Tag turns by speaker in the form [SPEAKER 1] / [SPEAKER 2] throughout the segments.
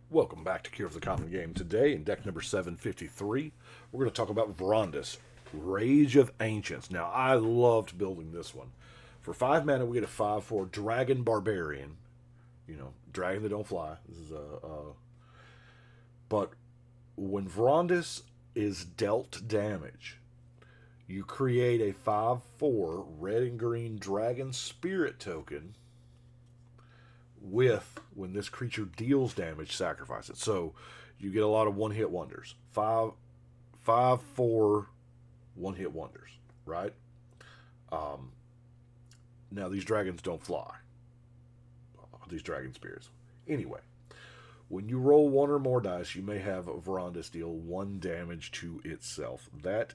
[SPEAKER 1] Welcome back to Cure of the Common Game. Today, in deck number 753, we're going to talk about Vrondiss, Rage of Ancients. Now, I loved building this one. For 5 mana, we get a 5/4 Dragon Barbarian. You know, dragon that don't fly. This is But when Vrondiss is dealt damage, you create a 5/4 red and green Dragon Spirit token with, when this creature deals damage, sacrifice it. So you get a lot of one-hit wonders. 4 one-hit wonders, right? Um, Now these dragons don't fly. These dragon spirits. Anyway, when you roll one or more dice, you may have Vrondiss deal 1 damage to itself. That,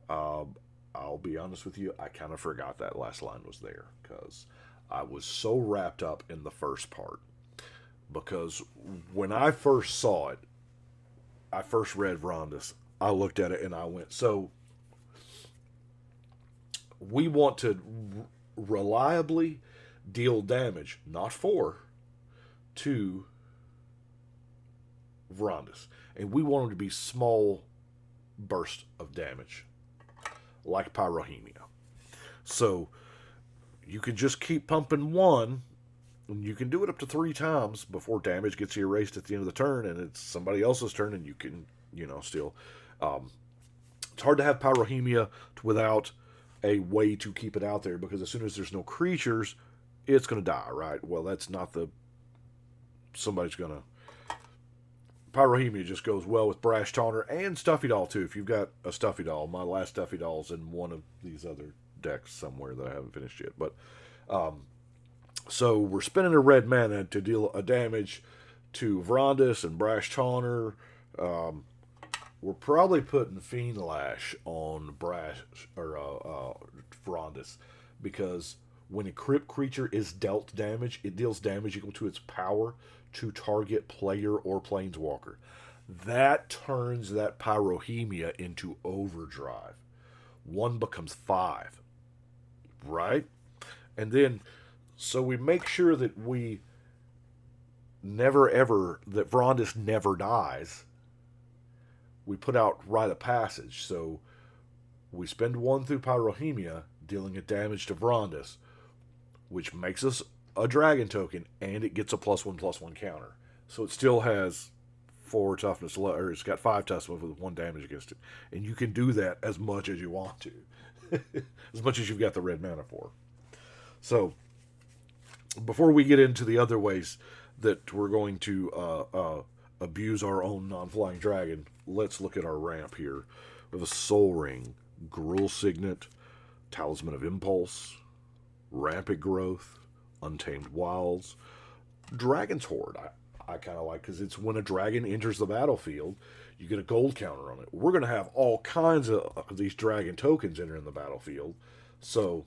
[SPEAKER 1] I'll be honest with you, I kind of forgot that last line was there because I was so wrapped up in the first part. Because when I first saw it, I first read Vrondiss, I looked at it and I went, so we want to reliably deal damage, not 4, to Vrondiss. And we want them to be small bursts of damage, like Pyrohemia. So you can just keep pumping 1, and you can do it up to 3 times before damage gets erased at the end of the turn, and it's somebody else's turn, and you can, still. It's hard to have Pyrohemia without a way to keep it out there, because as soon as there's no creatures, it's going to die, right? Well, that's not the... Somebody's going to... Pyrohemia just goes well with Brash Taunter and Stuffy Doll, too. If you've got a Stuffy Doll, my last Stuffy Doll's in one of these other decks somewhere that I haven't finished yet. But, so we're spending a red mana to deal a damage to Vrondiss and Brash Taunter. We're probably putting Fiend Lash on Vrondiss, because when a crypt creature is dealt damage, it deals damage equal to its power to target player or planeswalker. That turns that Pyrohemia into overdrive. 1 becomes 5, right? And then, so we make sure that we that Vrondiss never dies. We put out Rite of Passage. So we spend 1 through Pyrohemia, dealing a damage to Vrondiss, which makes us a dragon token, and it gets a +1/+1 counter. So it still has 4 toughness, or it's got 5 toughness with 1 damage against it. And you can do that as much as you want to. As much as you've got the red mana for. So, before we get into the other ways that we're going to abuse our own non-flying dragon, let's look at our ramp here. We have a Soul Ring, Gruul Signet, Talisman of Impulse, Rampant Growth, Untamed Wilds, Dragon's Horde. I kind of like, because it's when a dragon enters the battlefield, you get a gold counter on it. We're going to have all kinds of these dragon tokens entering the battlefield. So,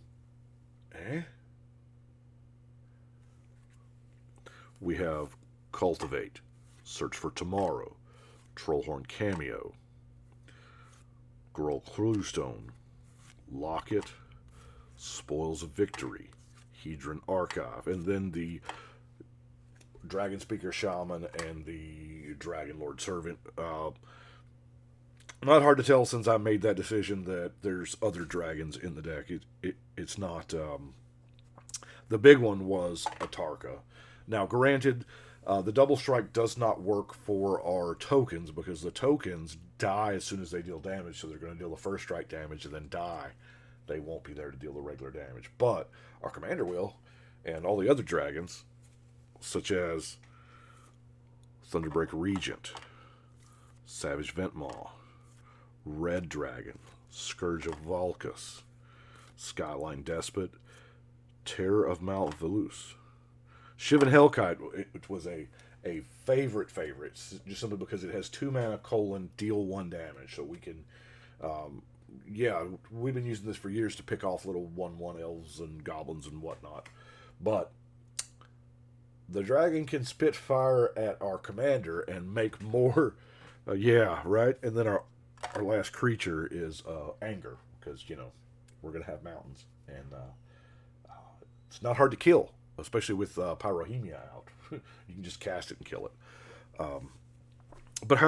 [SPEAKER 1] we have Cultivate, Search for Tomorrow, Trollhorn Cameo, Gruul Cluestone, Locket, Spoils of Victory, Hedron Archive, and then the Dragon Speaker Shaman and the Dragon Lord Servant. Not hard to tell, since I made that decision, that there's other dragons in the deck. It's not... the big one was Atarka. Now, granted, the Double Strike does not work for our tokens, because the tokens die as soon as they deal damage, so they're going to deal the first strike damage and then die. They won't be there to deal the regular damage. But our commander will, and all the other dragons, such as Thunderbreak Regent, Savage Ventmaw, Red Dragon, Scourge of Valkus, Skyline Despot, Terror of Mount Velus, Shivan Hellkite, which was a favorite, just simply because it has 2 mana, deal 1 damage. So we can, we've been using this for years to pick off little 1/1 elves and goblins and whatnot. But the dragon can spit fire at our commander and make more, right? And then our last creature is Anger, because, we're going to have mountains. And it's not hard to kill, especially with Pyrohemia out. You can just cast it and kill it. But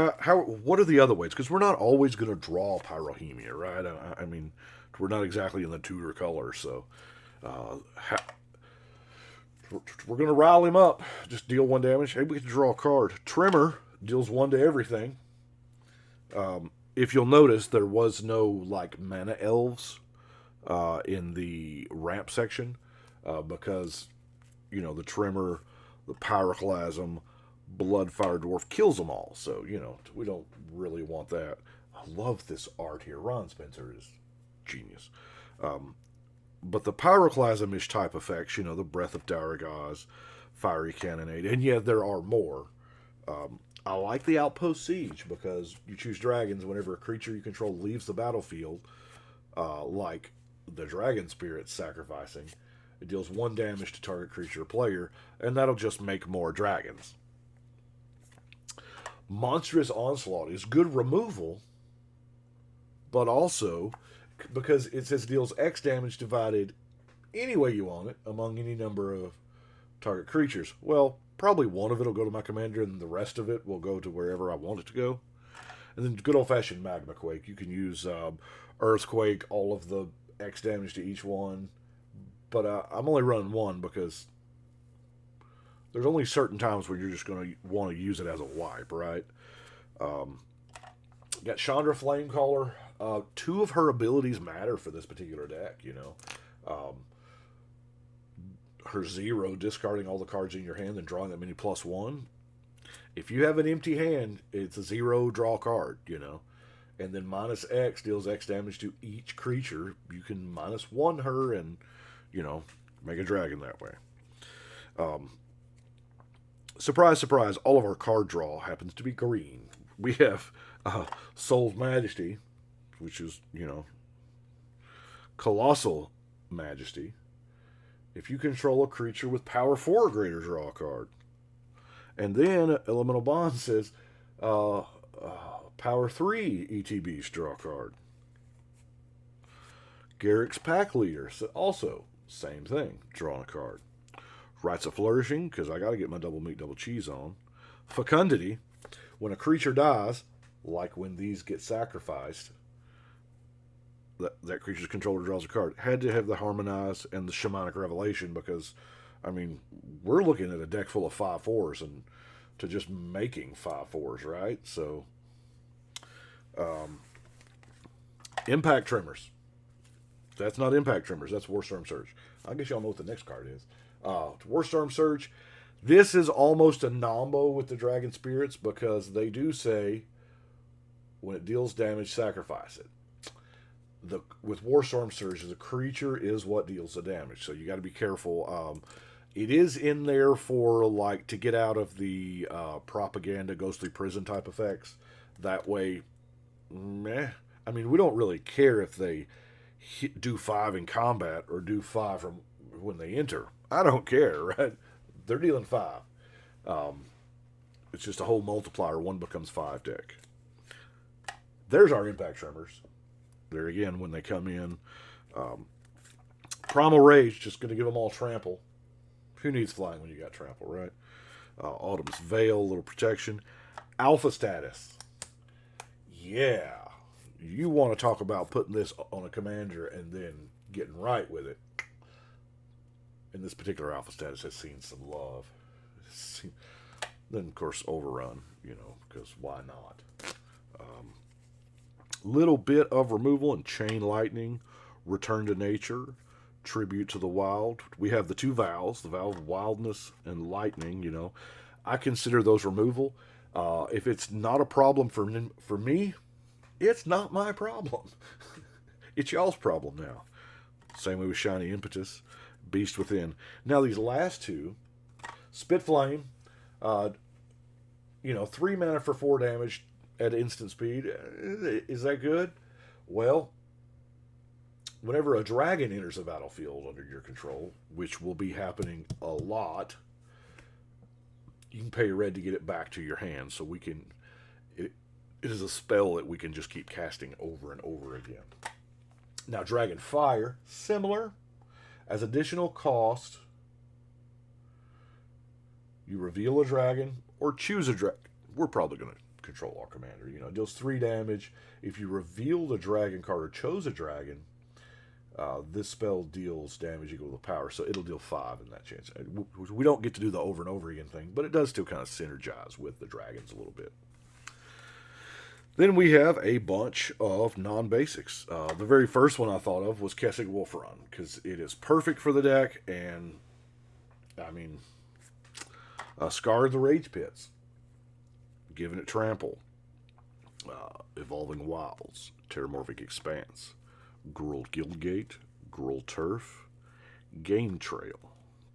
[SPEAKER 1] what are the other ways? Because we're not always going to draw Pyrohemia, right? I mean, we're not exactly in the Tudor color, so we're going to rile him up. Just deal 1 damage. Maybe we can draw a card. Tremor deals 1 to everything. If you'll notice, there was no like mana elves in the ramp section because the Tremor, the Pyroclasm, Bloodfire Dwarf kills them all. So we don't really want that. I love this art here. Ron Spencer is genius. But the Pyroclasm-ish type effects, the Breath of Daragaz, Fiery Cannonade, and yeah, there are more. I like the Outpost Siege because you choose dragons whenever a creature you control leaves the battlefield, like the Dragon Spirit sacrificing. It deals 1 damage to target creature or player, and that'll just make more dragons. Monstrous Onslaught is good removal, but also because it says deals X damage divided any way you want it among any number of target creatures. Well, probably one of it will go to my commander, and the rest of it will go to wherever I want it to go. And then good old-fashioned Magma Quake. You can use Earthquake, all of the X damage to each one. But I'm only running 1 because there's only certain times where you're just going to want to use it as a wipe, right? Got Chandra Flamecaller. 2 of her abilities matter for this particular deck, her 0, discarding all the cards in your hand and drawing that many +1. If you have an empty hand, it's a 0 draw card, And then -X deals X damage to each creature. You can -1 her and, make a dragon that way. Surprise, surprise, all of our card draw happens to be green. We have Soul's Majesty, which is, Colossal Majesty. If you control a creature with power 4 or greater, draw a card. And then Elemental Bond says, power 3 ETBs, draw a card. Garrick's Pack Leader, so also, same thing, drawing a card. Rites of Flourishing, because I got to get my double meat, double cheese on. Fecundity, when a creature dies, like when these get sacrificed, that creature's controller draws a card. Had to have the Harmonize and the Shamanic Revelation because, we're looking at a deck full of 5/4s and to just making 5/4s, right? So, Impact Tremors. That's not Impact Tremors. That's Warstorm Surge. I guess y'all know what the next card is. Warstorm Surge. This is almost a nombo with the Dragon Spirits because they do say when it deals damage, sacrifice it. With Warstorm Surge, the creature is what deals the damage, so you got to be careful. It is in there for to get out of the propaganda, ghostly prison type effects. That way, meh. We don't really care if they do 5 in combat or do 5 from when they enter. I don't care, right? They're dealing 5. It's just a whole multiplier. 1 becomes 5 deck. There's our Impact Tremors. There again, when they come in. Primal Rage, just going to give them all trample. Who needs flying when you got trample, right? Autumn's Veil, a little protection. Alpha Status. Yeah. You want to talk about putting this on a commander and then getting right with it. And this particular Alpha Status has seen some love. Then, of course, Overrun, because why not? Little bit of removal and Chain Lightning, Return to Nature, Tribute to the Wild. We have the 2 vows, the vow of wildness and lightning, I consider those removal. If it's not a problem for me, it's not my problem. It's y'all's problem now. Same way with Shiny Impetus, Beast Within. Now these last 2, Spit Flame, 3 mana for 4 damage, at instant speed. Is that good? Well, whenever a dragon enters a battlefield under your control, which will be happening a lot, you can pay red to get it back to your hand. So it is a spell that we can just keep casting over and over again. Now, Dragon Fire, similar. As additional cost, you reveal a dragon or choose a dragon we're probably going to control our commander. You know, it deals 3 damage. If you revealed a dragon card or chose a dragon, this spell deals damage equal to power, so it'll deal 5 in that chance. We don't get to do the over and over again thing, but it does still kind of synergize with the dragons a little bit. Then we have a bunch of non-basics. The very first one I thought of was Kessig Wolfron, because it is perfect for the deck, and, I mean, Scar the Rage Pits, giving it Trample, Evolving Wilds, Terramorphic Expanse, Gruul Guildgate, Gruul Turf, Game Trail,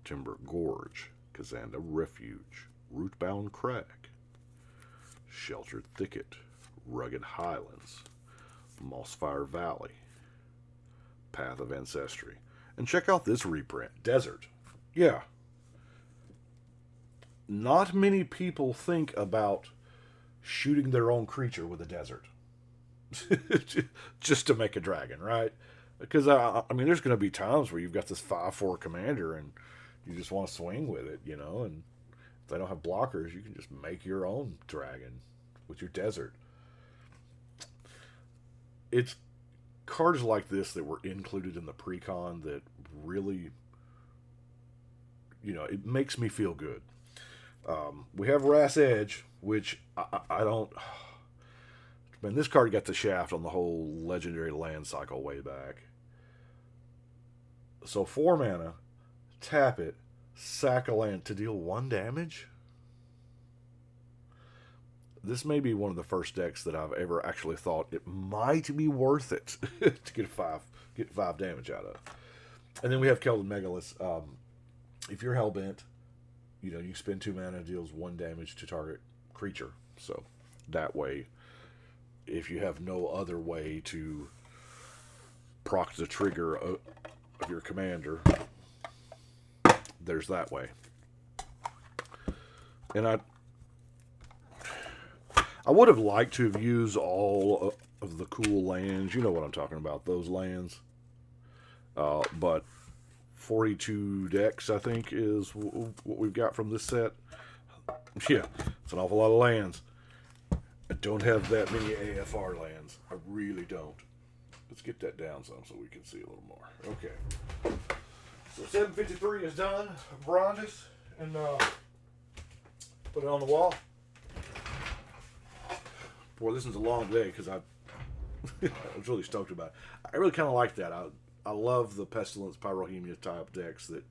[SPEAKER 1] Timber Gorge, Kazanda Refuge, Rootbound Crag, Sheltered Thicket, Rugged Highlands, Mossfire Valley, Path of Ancestry. And check out this reprint, Desert. Yeah. Not many people think about shooting their own creature with a desert. Just to make a dragon, right? Because, I mean, there's going to be times where you've got this 5/4 commander and you just want to swing with it, you know, and if they don't have blockers, you can just make your own dragon with your desert. It's cards like this that were included in the pre-con that really, you know, it makes me feel good. We have Ras Edge, which I don't... Man, this card got the shaft on the whole legendary land cycle way back. So 4 mana, tap it, sack a land to deal 1 damage? This may be one of the first decks that I've ever actually thought it might be worth it to get 5 damage out of. And then we have Keldon Megalith. If you're Hellbent, you know, you spend 2 mana, deals 1 damage to target creature. So that way, if you have no other way to proc the trigger of your commander, there's that way. And I would have liked to have used all of the cool lands. You know what I'm talking about, those lands. But 42 decks, I think, is what we've got from this set. Yeah, it's an awful lot of lands. I don't have that many AFR lands. I really don't. Let's get that down some so we can see a little more. Okay. So 753 is done. Vrondiss, and put it on the wall. Boy, this is a long day because I was really stoked about it. I really kind of like that. I love the Pestilence Pyrohemia type decks that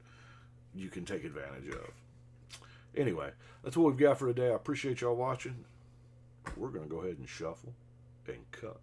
[SPEAKER 1] you can take advantage of. Anyway, that's what we've got for today. I appreciate y'all watching. We're going to go ahead and shuffle and cut.